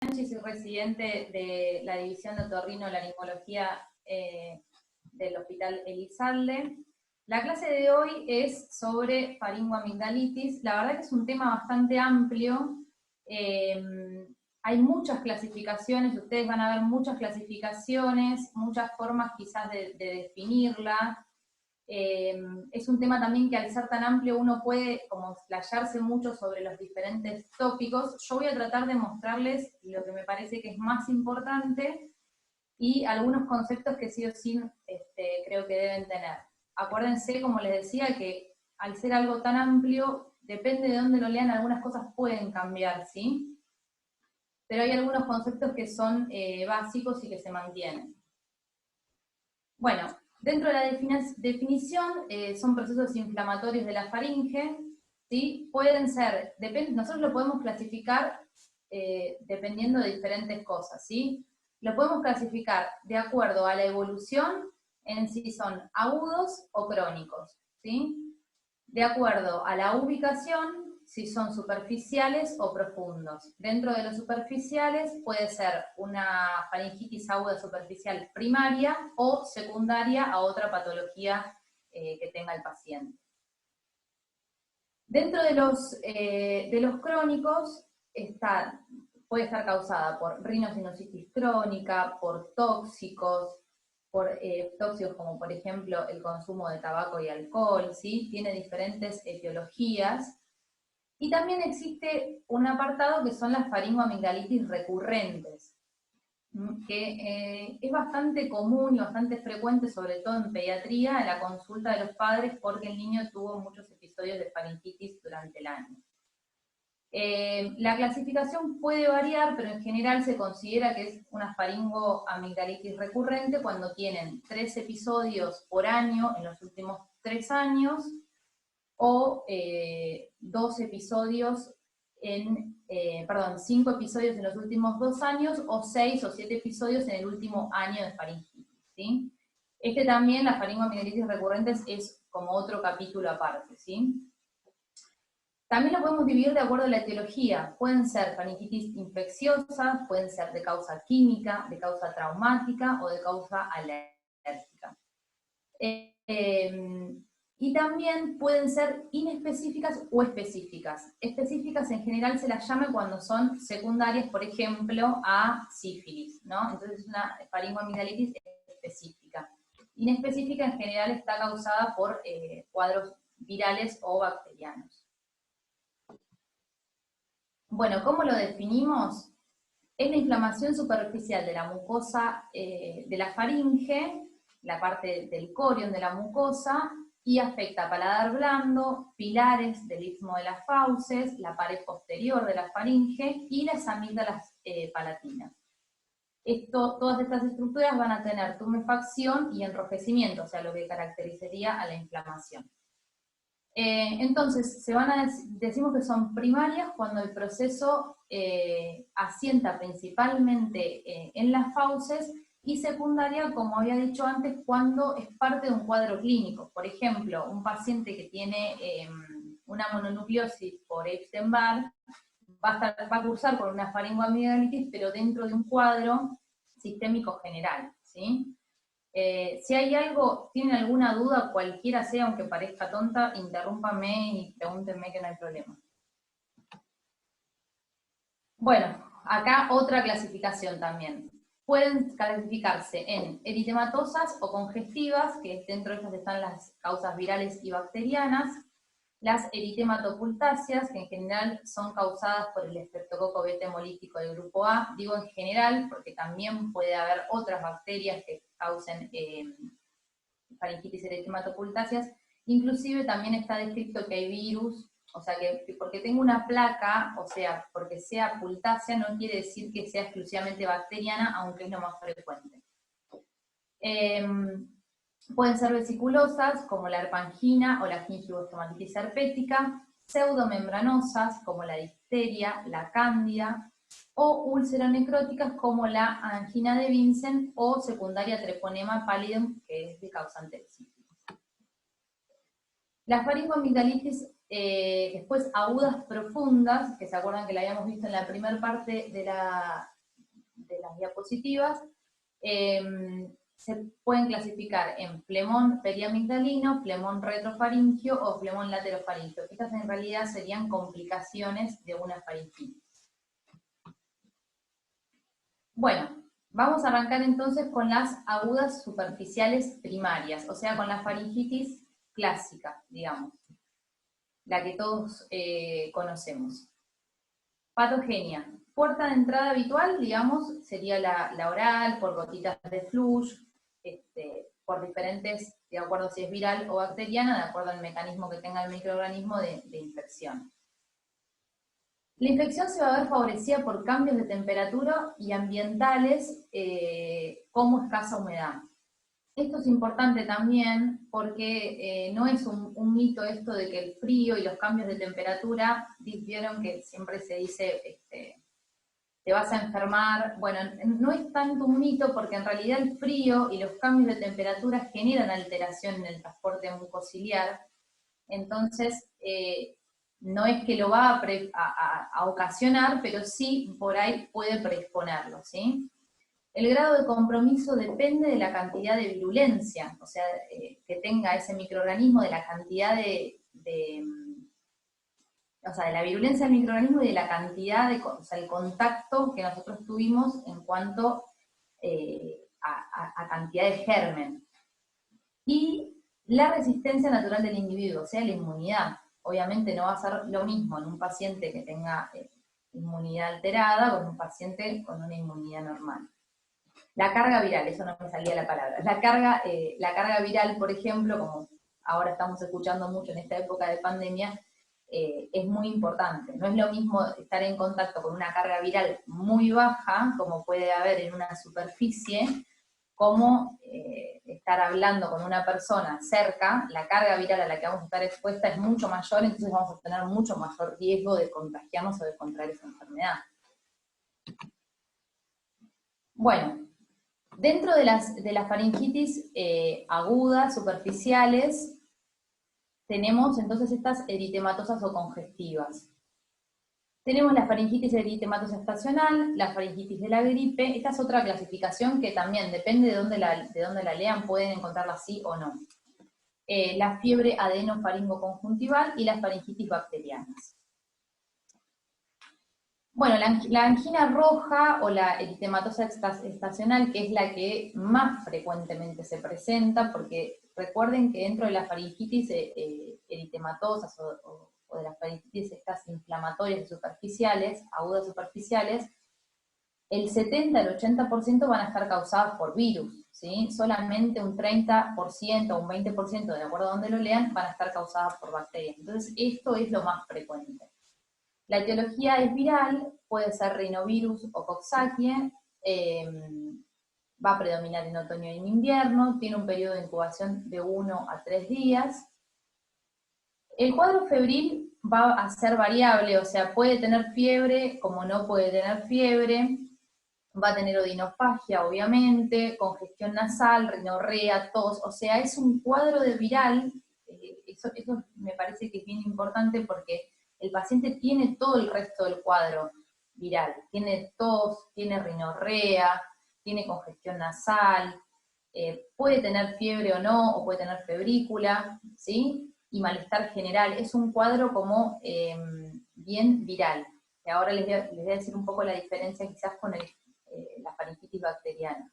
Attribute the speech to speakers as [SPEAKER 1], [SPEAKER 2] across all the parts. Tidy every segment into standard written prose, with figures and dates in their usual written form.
[SPEAKER 1] Soy residente de la División de Otorrinolaringología del Hospital Elizalde. La clase de hoy es sobre faringoamigdalitis. La verdad que es un tema bastante amplio. Hay muchas clasificaciones, ustedes van a ver muchas clasificaciones, muchas formas quizás de definirla. Es un tema también que al ser tan amplio uno puede como explayarse mucho sobre los diferentes tópicos. Yo voy a tratar de mostrarles lo que me parece que es más importante y algunos conceptos que sí o sí creo que deben tener. Acuérdense, como les decía, que al ser algo tan amplio, depende de dónde lo lean, algunas cosas pueden cambiar, ¿sí? Pero hay algunos conceptos que son básicos y que se mantienen. Bueno, dentro de la definición, son procesos inflamatorios de la faringe, ¿sí? Pueden ser, nosotros lo podemos clasificar dependiendo de diferentes cosas, ¿sí? Lo podemos clasificar de acuerdo a la evolución, en si son agudos o crónicos, ¿sí? De acuerdo a la ubicación, si son superficiales o profundos. Dentro de los superficiales puede ser una faringitis aguda superficial primaria o secundaria a otra patología que tenga el paciente. Dentro de los crónicos puede estar causada por rinosinusitis crónica, por tóxicos como por ejemplo el consumo de tabaco y alcohol, ¿sí? Tiene diferentes etiologías. Y también existe un apartado que son las faringoamigdalitis recurrentes, que es bastante común y bastante frecuente, sobre todo en pediatría, en la consulta de los padres, porque el niño tuvo muchos episodios de faringitis durante el año. La clasificación puede variar, pero en general se considera que es una faringoamigdalitis recurrente cuando tienen 3 episodios por año en los últimos 3 años, o 5 episodios en los últimos 2 años, o 6 o 7 episodios en el último año de faringitis, ¿sí? También, las faringoamigdalitis recurrentes, es como otro capítulo aparte, ¿sí? También lo podemos dividir de acuerdo a la etiología. Pueden ser faringitis infecciosas, pueden ser de causa química, de causa traumática o de causa alérgica. Y también pueden ser inespecíficas o específicas. Específicas en general se las llama cuando son secundarias, por ejemplo, a sífilis, ¿no? Entonces es una faringoamigdalitis específica. Inespecífica en general está causada por cuadros virales o bacterianos. Bueno, ¿cómo lo definimos? Es la inflamación superficial de la mucosa de la faringe, la parte del corion de la mucosa, y afecta paladar blando, pilares del istmo de las fauces, la pared posterior de la faringe y las amígdalas palatinas. Todas estas estructuras van a tener tumefacción y enrojecimiento, o sea, lo que caracterizaría a la inflamación. Entonces, decimos que son primarias cuando el proceso asienta principalmente en las fauces, y secundaria, como había dicho antes, cuando es parte de un cuadro clínico. Por ejemplo, un paciente que tiene una mononucleosis por Epstein-Barr va a cursar por una faringoamigdalitis, pero dentro de un cuadro sistémico general, ¿sí? Si hay algo, tienen alguna duda, cualquiera sea, aunque parezca tonta, interrúmpame y pregúntenme, que no hay problema. Bueno, acá otra clasificación también. Pueden clasificarse en eritematosas o congestivas, que dentro de ellas están las causas virales y bacterianas, las eritematopultáceas, que en general son causadas por el estreptococo beta hemolítico del grupo A. Digo en general porque también puede haber otras bacterias que causen faringitis eritematopultáceas. Inclusive también está descrito que hay virus, o sea que porque tengo una placa, o sea, porque sea pultácea, no quiere decir que sea exclusivamente bacteriana, aunque es lo más frecuente. Pueden ser vesiculosas, como la herpangina o la gingivostomatitis herpética, pseudomembranosas, como la difteria, la cándida, o ulceronecróticas, como la angina de Vincent o secundaria treponema pallidum, que es de causante de sífilis. Las faringoamigdalitis después agudas profundas, que se acuerdan que la habíamos visto en la primera parte de la las diapositivas, se pueden clasificar en flemón periamigdalino, flemón retrofaringio o flemón laterofaringio. Estas en realidad serían complicaciones de una faringitis. Bueno, vamos a arrancar entonces con las agudas superficiales primarias, o sea, con la faringitis clásica, digamos, la que todos conocemos. Patogenia. Puerta de entrada habitual, digamos, sería la oral, por gotitas de flush, por diferentes, de acuerdo si es viral o bacteriana, de acuerdo al mecanismo que tenga el microorganismo de infección. La infección se va a ver favorecida por cambios de temperatura y ambientales como escasa humedad. Esto es importante también porque no es un mito esto de que el frío y los cambios de temperatura, vieron que siempre se dice, te vas a enfermar. Bueno, no es tanto un mito porque en realidad el frío y los cambios de temperatura generan alteración en el transporte mucociliar. Entonces, no es que lo va a ocasionar, pero sí por ahí puede predisponerlo, ¿sí? El grado de compromiso depende de la cantidad de virulencia, o sea, que tenga ese microorganismo, de la cantidad o sea, de la virulencia del microorganismo y de la cantidad o sea, el contacto que nosotros tuvimos en cuanto a cantidad de germen. Y la resistencia natural del individuo, o sea, la inmunidad. Obviamente no va a ser lo mismo en un paciente que tenga inmunidad alterada o en un paciente con una inmunidad normal. La carga viral, eso no me salía la palabra. La carga viral, por ejemplo, como ahora estamos escuchando mucho en esta época de pandemia, es muy importante. No es lo mismo estar en contacto con una carga viral muy baja, como puede haber en una superficie, como estar hablando con una persona cerca. La carga viral a la que vamos a estar expuesta es mucho mayor, entonces vamos a tener mucho mayor riesgo de contagiarnos o de contraer esa enfermedad. Bueno, dentro de las faringitis agudas, superficiales, tenemos entonces estas eritematosas o congestivas. Tenemos la faringitis eritematosa estacional, la faringitis de la gripe. Esta es otra clasificación que también depende de dónde la lean, pueden encontrarla sí o no. La fiebre adenofaringoconjuntival y las faringitis bacterianas. Bueno, la angina roja o la eritematosa estacional, que es la que más frecuentemente se presenta, porque recuerden que dentro de las faringitis eritematosas o de las faringitis estas inflamatorias superficiales, agudas superficiales, el 70 al 80% van a estar causadas por virus, ¿sí? Solamente un 30% o un 20%, de acuerdo a donde lo lean, van a estar causadas por bacterias. Entonces, esto es lo más frecuente. La etiología es viral, puede ser rinovirus o coxsackie, va a predominar en otoño y en invierno, tiene un periodo de incubación de 1 a 3 días. El cuadro febril va a ser variable, o sea, puede tener fiebre como no puede tener fiebre, va a tener odinofagia, obviamente, congestión nasal, rinorrea, tos, o sea, es un cuadro de viral, eso me parece que es bien importante porque el paciente tiene todo el resto del cuadro viral, tiene tos, tiene rinorrea, tiene congestión nasal, puede tener fiebre o no, o puede tener febrícula, ¿sí? Y malestar general, es un cuadro como bien viral. Y ahora les voy a decir un poco la diferencia quizás con la faringitis bacteriana.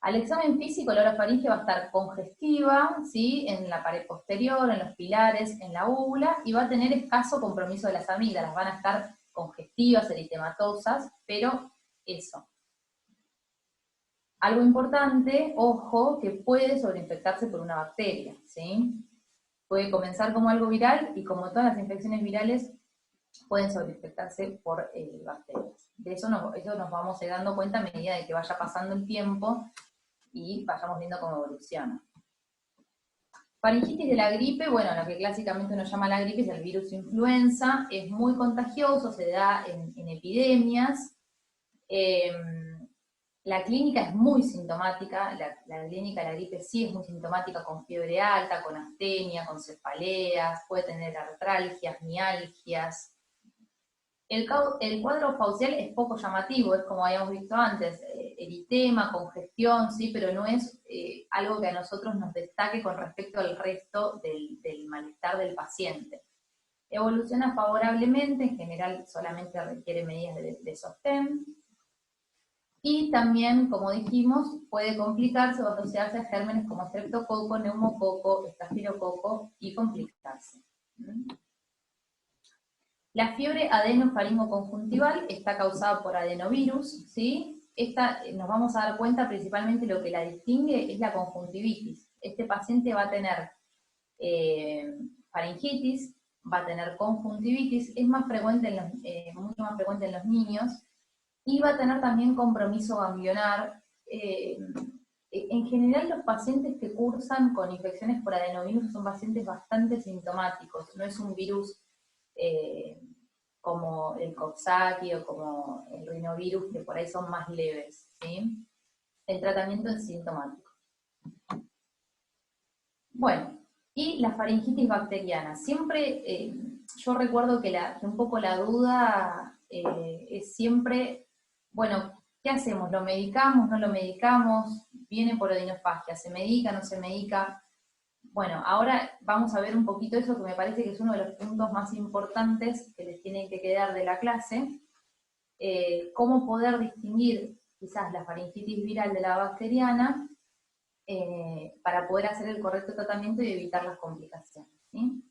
[SPEAKER 1] Al examen físico, la orofaringe va a estar congestiva, ¿sí? En la pared posterior, en los pilares, en la úvula, y va a tener escaso compromiso de las amígdalas, van a estar congestivas, eritematosas, pero eso. Algo importante, ojo, que puede sobreinfectarse por una bacteria, ¿sí? Puede comenzar como algo viral, y como todas las infecciones virales, pueden sobreinfectarse por bacterias. De eso nos vamos dando cuenta a medida de que vaya pasando el tiempo y vayamos viendo cómo evoluciona. Faringitis de la gripe, bueno, lo que clásicamente uno llama la gripe es el virus influenza, es muy contagioso, se da en epidemias. La clínica es muy sintomática, la clínica de la gripe sí es muy sintomática, con fiebre alta, con astenia, con cefaleas, puede tener artralgias, mialgias. El cuadro faucial es poco llamativo, es como habíamos visto antes, eritema, congestión, ¿sí? Pero no es algo que a nosotros nos destaque con respecto al resto del malestar del paciente. Evoluciona favorablemente, en general solamente requiere medidas de sostén, y también, como dijimos, puede complicarse o asociarse a gérmenes como streptococo, neumococo, estafilococo y complicarse. La fiebre adenofaringoconjuntival está causada por adenovirus, ¿sí? Esta nos vamos a dar cuenta principalmente lo que la distingue es la conjuntivitis. Este paciente va a tener faringitis, va a tener conjuntivitis, es más frecuente mucho más frecuente en los niños, y va a tener también compromiso ganglionar. En general los pacientes que cursan con infecciones por adenovirus son pacientes bastante sintomáticos, no es un virus como el Coxsackie o como el rinovirus, que por ahí son más leves, ¿sí? El tratamiento es sintomático. Bueno, y la faringitis bacteriana. Siempre, yo recuerdo que un poco la duda es siempre, bueno, ¿qué hacemos? ¿Lo medicamos? ¿No lo medicamos? ¿Viene por odinofagia? ¿Se medica? ¿No se medica? Bueno, ahora vamos a ver un poquito eso que me parece que es uno de los puntos más importantes que les tienen que quedar de la clase. Cómo poder distinguir quizás la faringitis viral de la bacteriana para poder hacer el correcto tratamiento y evitar las complicaciones, ¿sí?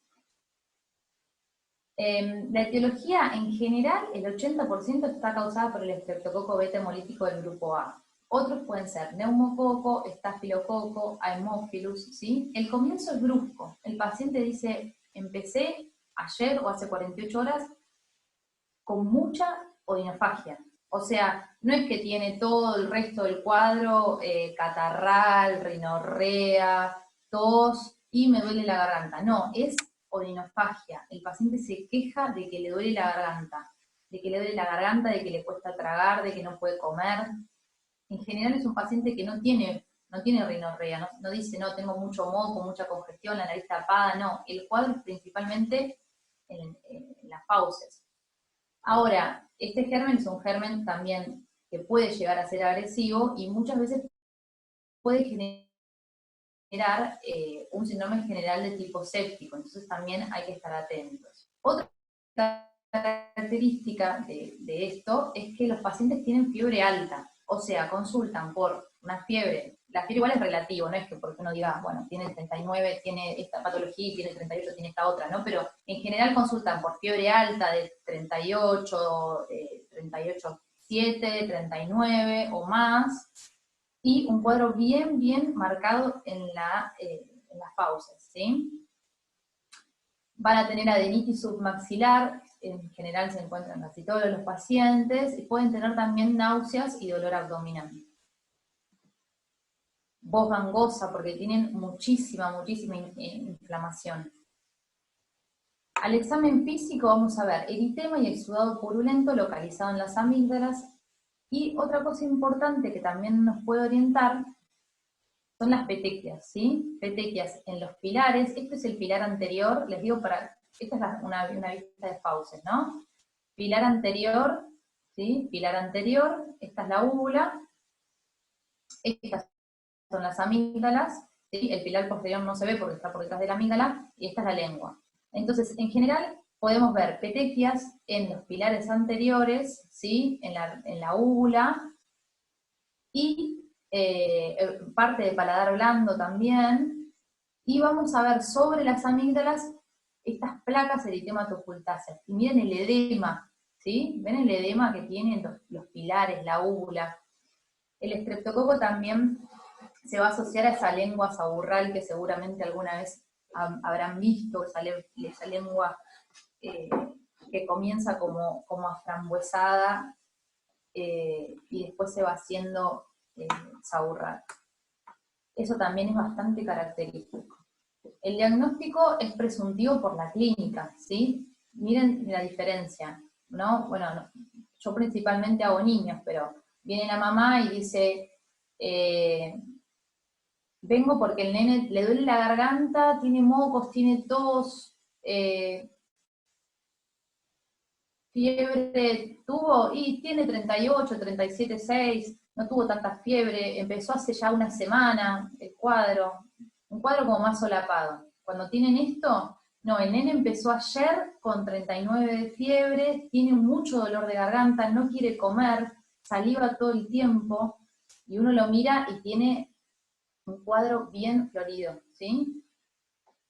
[SPEAKER 1] La etiología en general, el 80% está causada por el estreptococo beta hemolítico del grupo A. Otros pueden ser neumococo, estafilococo, haemophilus, ¿sí? El comienzo es brusco. El paciente dice, empecé ayer o hace 48 horas con mucha odinofagia. O sea, no es que tiene todo el resto del cuadro, catarral, rinorrea, tos y me duele la garganta. No, es odinofagia. El paciente se queja de que le duele la garganta, de que le duele la garganta, de que le cuesta tragar, de que no puede comer. En general es un paciente que no tiene rinorrea, no dice, no, tengo mucho moco, mucha congestión, la nariz tapada, no. El cuadro es principalmente en las fauces. Ahora, este germen es un germen también que puede llegar a ser agresivo y muchas veces puede generar un síndrome general de tipo séptico, entonces también hay que estar atentos. Otra característica de esto es que los pacientes tienen fiebre alta, o sea, consultan por una fiebre. La fiebre igual es relativo, no es que porque uno diga, bueno, tiene 39, tiene esta patología, tiene 38, tiene esta otra, ¿no? Pero en general consultan por fiebre alta de 38, 38,7, 39 o más, y un cuadro bien marcado en las fauces, ¿sí? Van a tener adenitis submaxilar, en general se encuentran en casi todos los pacientes, y pueden tener también náuseas y dolor abdominal. Voz gangosa, porque tienen muchísima inflamación. Al examen físico vamos a ver eritema y exudado purulento localizado en las amígdalas, y otra cosa importante que también nos puede orientar son las petequias, ¿sí? Petequias en los pilares, este es el pilar anterior, les digo esta es una vista de fauces, ¿no? Pilar anterior, ¿sí? Pilar anterior, esta es la úvula, estas son las amígdalas, ¿sí? El pilar posterior no se ve porque está por detrás de la amígdala, y esta es la lengua. Entonces, en general, podemos ver petequias en los pilares anteriores, ¿sí? En la úvula, y parte de paladar blando también, y vamos a ver sobre las amígdalas estas placas eritematocultáceas. Y miren el edema, ¿sí? ¿Ven el edema que tienen los pilares, la úvula? El estreptococo también se va a asociar a esa lengua saburral que seguramente alguna vez habrán visto, esa lengua que comienza como aframbuesada y después se va haciendo saburral. Eso también es bastante característico. El diagnóstico es presuntivo por la clínica, ¿sí? Miren la diferencia, ¿no? Bueno, no, yo principalmente hago niños, pero viene la mamá y dice, vengo porque el nene le duele la garganta, tiene mocos, tiene tos, Fiebre tuvo, y tiene 38, 37,6, no tuvo tanta fiebre, empezó hace ya una semana el cuadro, un cuadro como más solapado. Cuando tienen esto, no, el nene empezó ayer con 39 de fiebre, tiene mucho dolor de garganta, no quiere comer, saliva todo el tiempo, y uno lo mira y tiene un cuadro bien florido, ¿sí?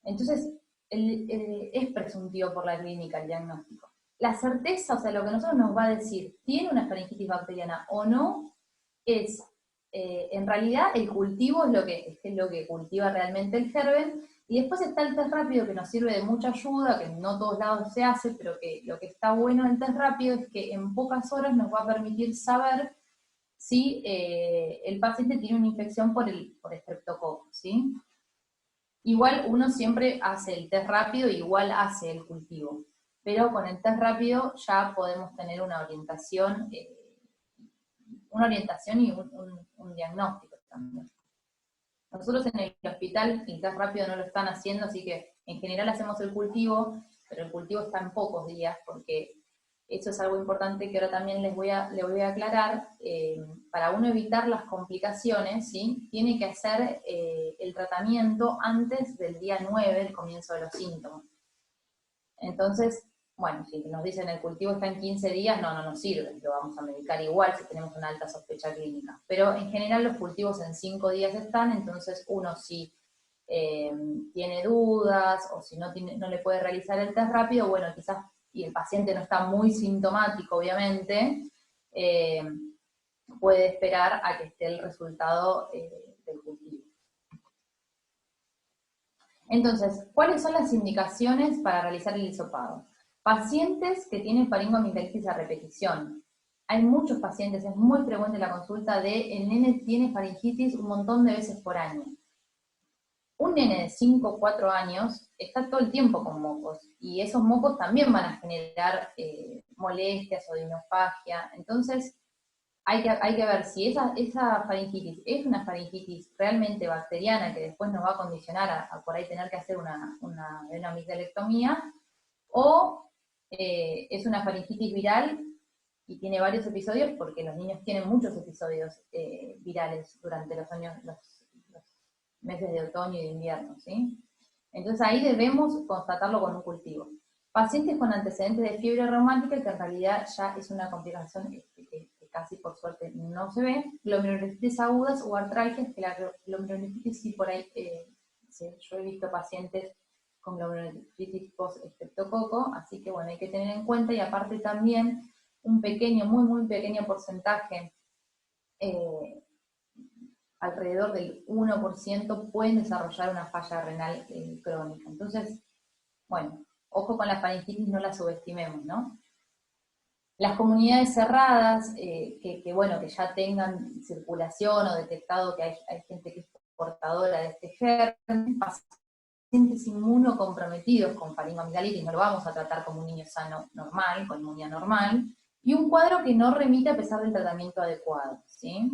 [SPEAKER 1] Entonces, es presuntivo por la clínica el diagnóstico. La certeza, o sea, lo que nosotros nos va a decir, ¿tiene una faringitis bacteriana o no? Es, en realidad, el cultivo es lo que cultiva realmente el germen, y después está el test rápido que nos sirve de mucha ayuda, que no todos lados se hace, pero que lo que está bueno del test rápido es que en pocas horas nos va a permitir saber si el paciente tiene una infección por estreptococo, ¿sí? Igual uno siempre hace el test rápido, igual hace el cultivo, pero con el test rápido ya podemos tener una orientación y un diagnóstico también. Nosotros en el hospital el test rápido no lo están haciendo, así que en general hacemos el cultivo, pero el cultivo está en pocos días, porque eso es algo importante que ahora también les voy a aclarar. Para uno evitar las complicaciones, ¿sí? Tiene que hacer el tratamiento antes del día 9, el comienzo de los síntomas. Entonces, bueno, si nos dicen el cultivo está en 15 días, no nos sirve, lo vamos a medicar igual si tenemos una alta sospecha clínica. Pero en general los cultivos en 5 días están, entonces uno si tiene dudas o si no le puede realizar el test rápido, bueno, quizás, y el paciente no está muy sintomático, obviamente, puede esperar a que esté el resultado del cultivo. Entonces, ¿cuáles son las indicaciones para realizar el hisopado? Pacientes que tienen faringoamigdalitis a repetición. Hay muchos pacientes, es muy frecuente la consulta de el nene tiene faringitis un montón de veces por año. Un nene de 5 o 4 años está todo el tiempo con mocos, y esos mocos también van a generar molestias o dinofagia. Entonces, hay que ver si esa faringitis es una faringitis realmente bacteriana que después nos va a condicionar a por ahí tener que hacer una amigdalectomía, o es una faringitis viral y tiene varios episodios, porque los niños tienen muchos episodios virales durante los meses de otoño y de invierno, ¿sí? Entonces ahí debemos constatarlo con un cultivo. Pacientes con antecedentes de fiebre reumática, que en realidad ya es una complicación que casi por suerte no se ve, glomerulonefritis agudas o artralgias, que la glomerulonefritis sí por ahí, sí, yo he visto pacientes con glomerulonefritis post-estreptococo, así que bueno, hay que tener en cuenta, y aparte también un pequeño, muy pequeño porcentaje, alrededor del 1% pueden desarrollar una falla renal crónica. Entonces, bueno, ojo con la faringitis, no la subestimemos, ¿no? Las comunidades cerradas, bueno, que ya tengan circulación o detectado que hay gente que es portadora de este germen, pacientes inmunocomprometidos con faringoamigdalitis, no lo vamos a tratar como un niño sano normal, con inmunidad normal, y un cuadro que no remite a pesar del tratamiento adecuado, ¿sí?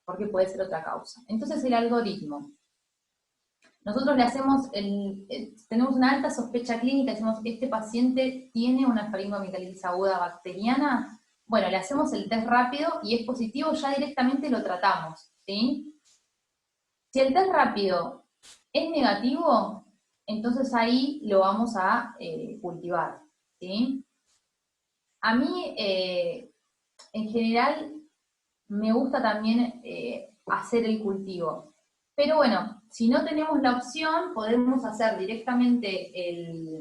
[SPEAKER 1] Porque puede ser otra causa. Entonces el algoritmo. Nosotros le hacemos, tenemos una alta sospecha clínica, decimos, este paciente tiene una faringoamigdalitis aguda bacteriana, bueno, le hacemos el test rápido y es positivo, ya directamente lo tratamos, ¿sí? Si el test rápido es negativo, entonces ahí lo vamos a cultivar, ¿sí? A mí, en general, me gusta también hacer el cultivo. Pero bueno, si no tenemos la opción, podemos hacer directamente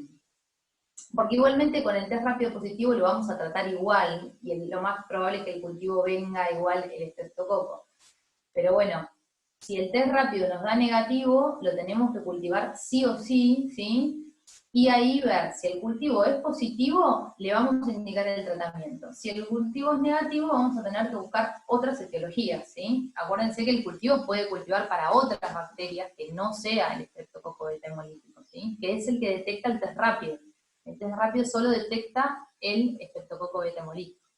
[SPEAKER 1] porque igualmente con el test rápido positivo lo vamos a tratar igual, y lo más probable es que el cultivo venga igual el estreptococo. Pero bueno, si el test rápido nos da negativo, lo tenemos que cultivar sí o sí, ¿sí? Y ahí ver si el cultivo es positivo, le vamos a indicar el tratamiento. Si el cultivo es negativo, vamos a tener que buscar otras etiologías, ¿sí? Acuérdense que el cultivo puede cultivar para otras bacterias que no sea el estreptococo beta hemolítico, ¿sí? Que es el que detecta el test rápido. El test rápido solo detecta el estreptococo beta hemolítico.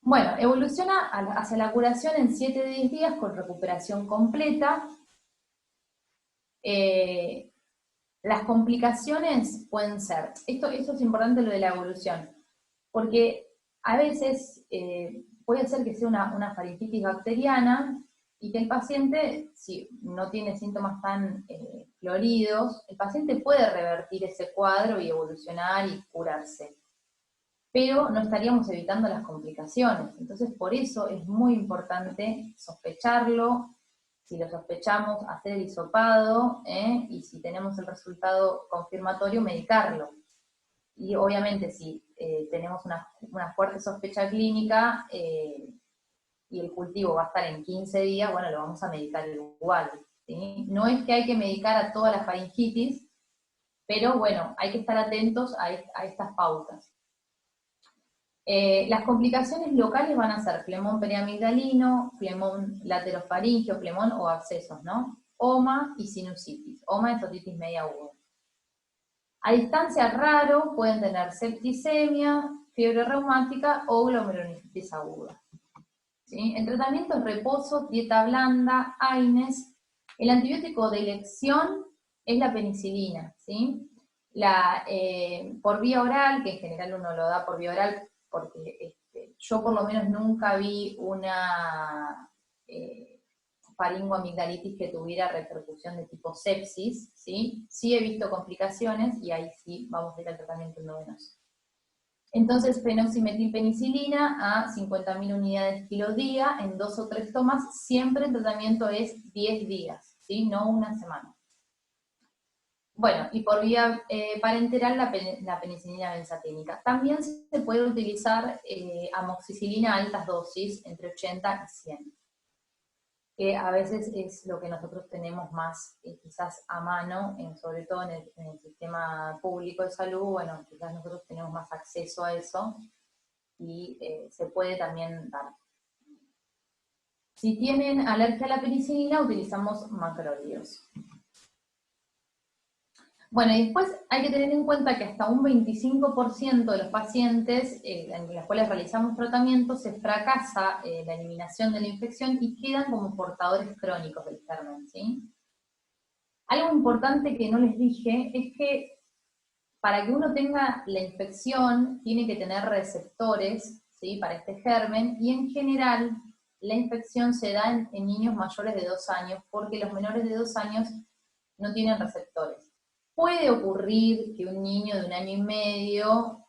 [SPEAKER 1] Bueno, evoluciona hacia la curación en 7 de 10 días con recuperación completa. Las complicaciones pueden ser, esto es importante lo de la evolución, porque a veces puede ser que sea una faringitis bacteriana y que el paciente, si no tiene síntomas tan floridos, el paciente puede revertir ese cuadro y evolucionar y curarse. Pero no estaríamos evitando las complicaciones. Entonces, por eso es muy importante sospecharlo, si lo sospechamos, hacer el hisopado, y si tenemos el resultado confirmatorio, medicarlo. Y obviamente si tenemos una fuerte sospecha clínica y el cultivo va a estar en 15 días, bueno, lo vamos a medicar igual. ¿Sí? No es que hay que medicar a toda la faringitis, pero bueno, hay que estar atentos a estas pautas. Las complicaciones locales van a ser flemón periamigdalino, flemón laterofaringio, flemón o abscesos, ¿no? Oma y sinusitis. Oma es otitis media aguda. A distancia raro pueden tener septicemia, fiebre reumática o glomerulonefritis aguda. ¿Sí? El tratamiento es reposo, dieta blanda, AINES. El antibiótico de elección es la penicilina, ¿sí? Por vía oral, que en general uno lo da por vía oral, porque yo por lo menos nunca vi una faringoamigdalitis que tuviera repercusión de tipo sepsis, ¿sí? Sí he visto complicaciones y ahí sí vamos a ir al tratamiento endovenoso. Entonces, fenoximetilpenicilina a 50.000 unidades kilo día en 2 o 3 tomas, siempre el tratamiento es 10 días, ¿sí? No una semana. Bueno, y por vía parenteral la penicilina benzatínica. También se puede utilizar amoxicilina a altas dosis, entre 80 y 100, que a veces es lo que nosotros tenemos más quizás a mano, sobre todo en el sistema público de salud. Bueno, quizás nosotros tenemos más acceso a eso y se puede también dar. Si tienen alergia a la penicilina, utilizamos macrólidos. Bueno, y después hay que tener en cuenta que hasta un 25% de los pacientes en los cuales realizamos tratamientos se fracasa la eliminación de la infección y quedan como portadores crónicos del germen, ¿sí? Algo importante que no les dije es que para que uno tenga la infección tiene que tener receptores, ¿sí? Para este germen, y en general la infección se da en niños mayores de 2 años porque los menores de 2 años no tienen receptores. Puede ocurrir que un niño de 1 año y medio,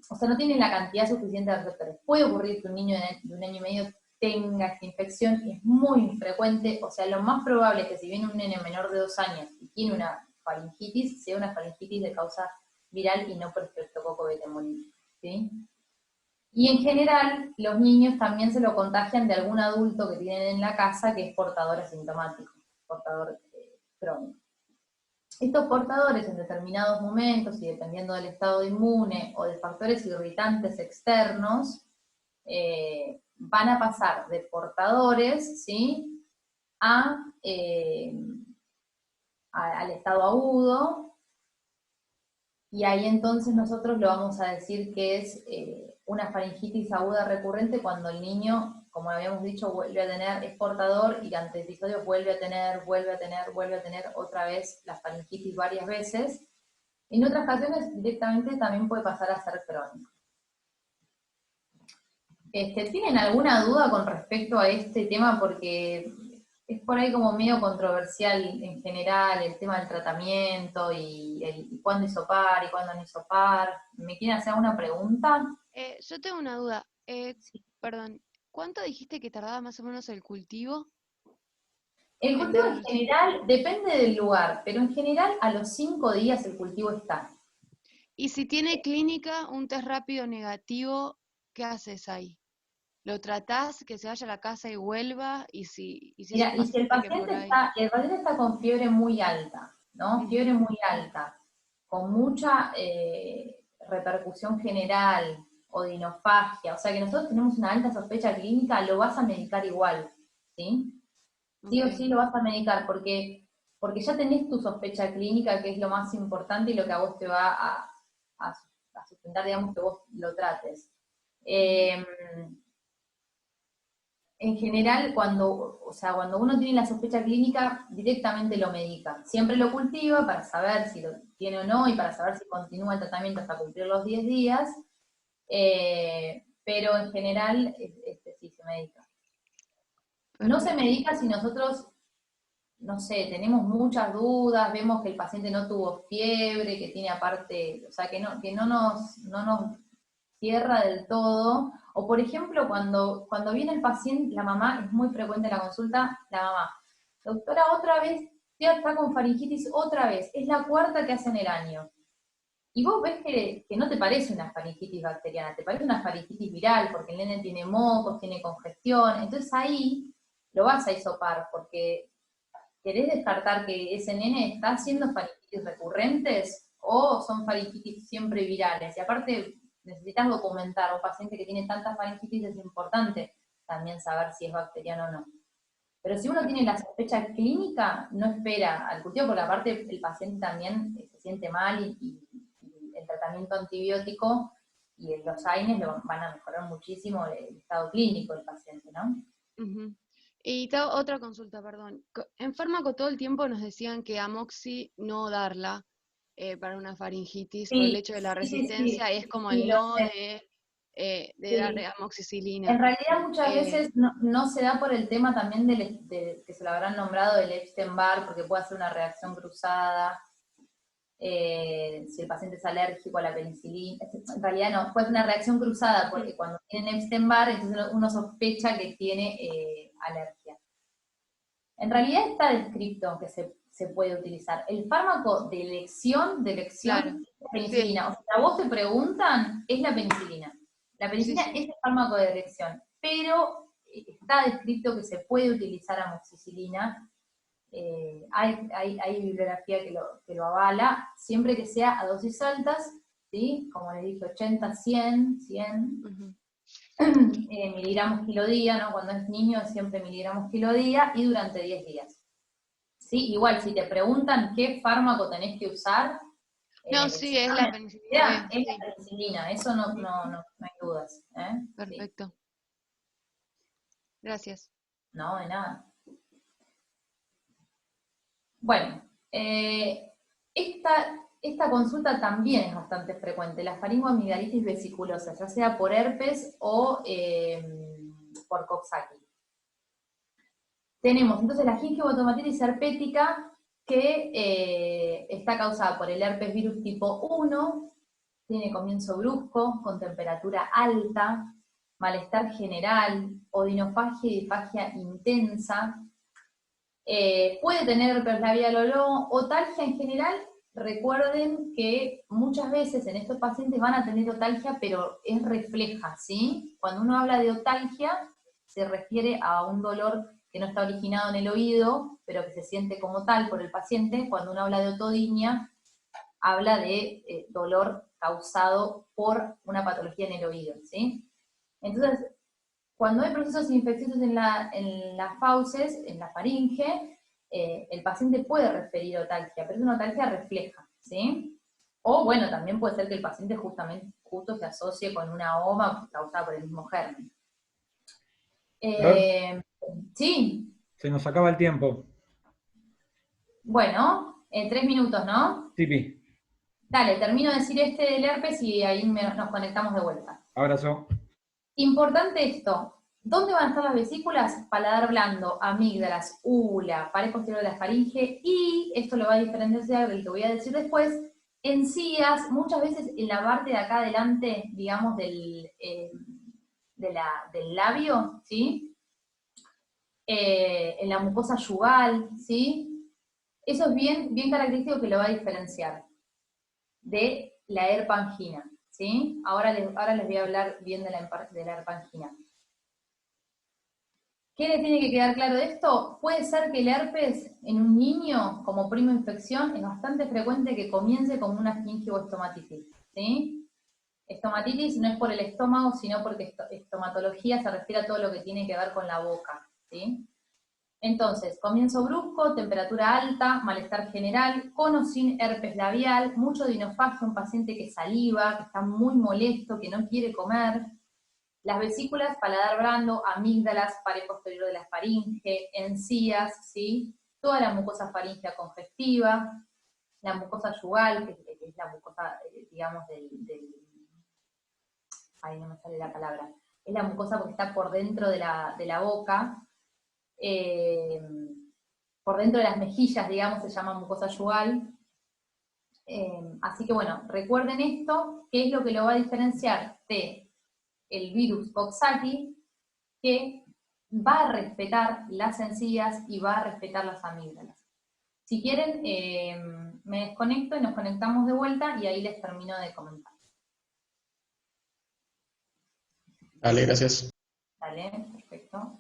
[SPEAKER 1] o sea, no tiene la cantidad suficiente de receptores. Puede ocurrir que un niño de 1 año y medio tenga esta infección, y es muy infrecuente. O sea, lo más probable es que si viene un nene menor de 2 años y tiene una faringitis, sea una faringitis de causa viral y no por Streptococcus beta-hemolítico, ¿sí? Y en general, los niños también se lo contagian de algún adulto que tienen en la casa que es portador asintomático, portador crónico. Estos portadores en determinados momentos, y dependiendo del estado inmune o de factores irritantes externos, van a pasar de portadores, ¿sí? Al estado agudo, y ahí entonces nosotros lo vamos a decir que es una faringitis aguda recurrente cuando el niño, como habíamos dicho, vuelve a tener, es portador y ante episodios vuelve a tener otra vez la faringitis varias veces. En otras ocasiones directamente también puede pasar a ser crónico. ¿Tienen alguna duda con respecto a este tema? Porque es por ahí como medio controversial en general el tema del tratamiento y cuándo hisopar y cuándo no hisopar. ¿Me quieren hacer una pregunta?
[SPEAKER 2] Yo tengo una duda. Perdón, ¿cuánto dijiste que tardaba más o menos el cultivo
[SPEAKER 1] El
[SPEAKER 2] en
[SPEAKER 1] cultivo
[SPEAKER 2] dar el
[SPEAKER 1] en
[SPEAKER 2] resultado?
[SPEAKER 1] general depende del lugar, pero en general a los 5 días el cultivo está.
[SPEAKER 2] Y si tiene clínica, un test rápido negativo, ¿qué haces ahí? ¿Lo tratás, que se vaya a la casa y vuelva? Y si es un
[SPEAKER 1] Mira, y si
[SPEAKER 2] paciente que por ahí...
[SPEAKER 1] el paciente está con fiebre muy alta, ¿no?
[SPEAKER 2] Ujú,
[SPEAKER 1] Fiebre muy alta, con mucha repercusión general, odinofagia, o sea que nosotros tenemos una alta sospecha clínica, lo vas a medicar igual, ¿sí? Sí
[SPEAKER 2] ok,
[SPEAKER 1] o sí lo vas a medicar, porque ya tenés tu sospecha clínica, que es lo más importante y lo que a vos te va a sustentar, digamos, que vos lo trates.
[SPEAKER 2] ujú,
[SPEAKER 1] Eh, en general, cuando uno tiene la sospecha clínica, directamente lo medica. Siempre lo cultiva para saber si lo tiene o no y para saber si continúa el tratamiento hasta cumplir los 10 días, pero en general sí se medica. No se medica si nosotros, no sé, tenemos muchas dudas, vemos que el paciente no tuvo fiebre, que tiene aparte, o sea, que no nos cierra del todo. O por ejemplo, cuando viene el paciente, la mamá, es muy frecuente en la consulta, la mamá, doctora, otra vez, ya está con faringitis otra vez, es la cuarta que hace en el año. Y vos ves que no te parece una faringitis bacteriana, te parece una faringitis viral, porque el nene tiene mocos, tiene congestión, entonces ahí lo vas a hisopar, porque querés descartar que ese nene está haciendo faringitis recurrentes o son faringitis siempre virales. Y aparte, necesitas documentar a un paciente que tiene tantas faringitis, es importante también saber si es bacteriano o no. Pero si uno tiene la sospecha clínica, no espera al cultivo, porque aparte el paciente también se siente mal y el tratamiento antibiótico y los AINES van a mejorar muchísimo el estado clínico del paciente, ¿no?
[SPEAKER 2] Uh-huh. Y otra consulta, perdón. En fármaco todo el tiempo nos decían que amoxi no darla para una faringitis por el hecho de la resistencia,
[SPEAKER 1] sí,
[SPEAKER 2] es como
[SPEAKER 1] sí,
[SPEAKER 2] el
[SPEAKER 1] lo
[SPEAKER 2] no
[SPEAKER 1] sé.
[SPEAKER 2] de dar amoxicilina.
[SPEAKER 1] En realidad muchas veces no se da por el tema también que se lo habrán nombrado del Epstein-Barr, porque puede hacer una reacción cruzada, si el paciente es alérgico a la penicilina. En realidad no, puede ser una reacción cruzada, porque cuando tienen Epstein-Barr, entonces uno sospecha que tiene alergia. En realidad está descrito que se puede utilizar. El fármaco de elección
[SPEAKER 2] Claro.
[SPEAKER 1] es la penicilina. Sí. O sea, a vos te preguntan, es la penicilina. La penicilina es el fármaco de elección, pero está descrito que se puede utilizar amoxicilina. Hay bibliografía que lo avala, siempre que sea a dosis altas, ¿sí? Como les dije, 80, 100, 100. Uh-huh. Miligramos kilo día, ¿no? Cuando es niño es siempre miligramos kilo día y durante 10 días. ¿Sí? Igual, si te preguntan qué fármaco tenés que usar,
[SPEAKER 2] no, sí, es la penicilina.
[SPEAKER 1] Es la penicilina, eso no hay dudas.
[SPEAKER 2] Perfecto. Sí. Gracias.
[SPEAKER 1] No, de nada. Bueno, esta consulta también es bastante frecuente, la faringoamigdalitis vesiculosa, ya sea por herpes o por Coxsackie. Tenemos entonces la gingivotomatitis herpética, que está causada por el herpes virus tipo 1, tiene comienzo brusco, con temperatura alta, malestar general, odinofagia y disfagia intensa, puede tener herpes labial o no, otalgia en general. Recuerden que muchas veces en estos pacientes van a tener otalgia, pero es refleja, ¿sí? Cuando uno habla de otalgia, se refiere a un dolor que no está originado en el oído, pero que se siente como tal por el paciente. Cuando uno habla de otodinia, habla de dolor causado por una patología en el oído, ¿sí? Entonces, cuando hay procesos infecciosos en las fauces, en la faringe, el paciente puede referir otalgia, pero es una otalgia refleja, ¿sí? O bueno, también puede ser que el paciente justo se asocie con una OMA causada por el mismo germen. Sí.
[SPEAKER 3] Se nos acaba el tiempo.
[SPEAKER 1] Bueno, en 3 minutos, ¿no?
[SPEAKER 3] Sí.
[SPEAKER 1] Dale, termino de decir del herpes y ahí nos conectamos de vuelta.
[SPEAKER 3] Abrazo.
[SPEAKER 1] Importante esto. ¿Dónde van a estar las vesículas? Paladar blando, amígdalas, úvula, pared posterior de la faringe, y esto lo va a diferenciar del que voy a decir después, encías, muchas veces en la parte de acá adelante, digamos, del labio, ¿sí? En la mucosa yugal, ¿sí? Eso es bien característico, que lo va a diferenciar de la herpangina, ¿sí? Ahora les voy a hablar bien de la herpangina. ¿Qué le tiene que quedar claro de esto? Puede ser que el herpes en un niño, como prima infección, es bastante frecuente que comience como una gingivoestomatitis, ¿sí? Estomatitis no es por el estómago, sino porque estomatología se refiere a todo lo que tiene que ver con la boca, ¿sí? Entonces, comienzo brusco, temperatura alta, malestar general, con o sin herpes labial, mucho odinofagia, un paciente que saliva, que está muy molesto, que no quiere comer, Las vesículas, paladar blando, amígdalas, pared posterior de la faringe, encías, ¿sí? Toda la mucosa faríngea congestiva, la mucosa yugal, que es la mucosa, digamos, ahí no me sale la palabra, es la mucosa porque está por dentro de la boca, por dentro de las mejillas, digamos, se llama mucosa yugal. Así que bueno, recuerden esto, que es lo que lo va a diferenciar de el virus Coxsackie, que va a respetar las encías y va a respetar las amígdalas. Si quieren, me desconecto y nos conectamos de vuelta y ahí les termino de comentar.
[SPEAKER 3] Vale, gracias.
[SPEAKER 1] Dale, perfecto.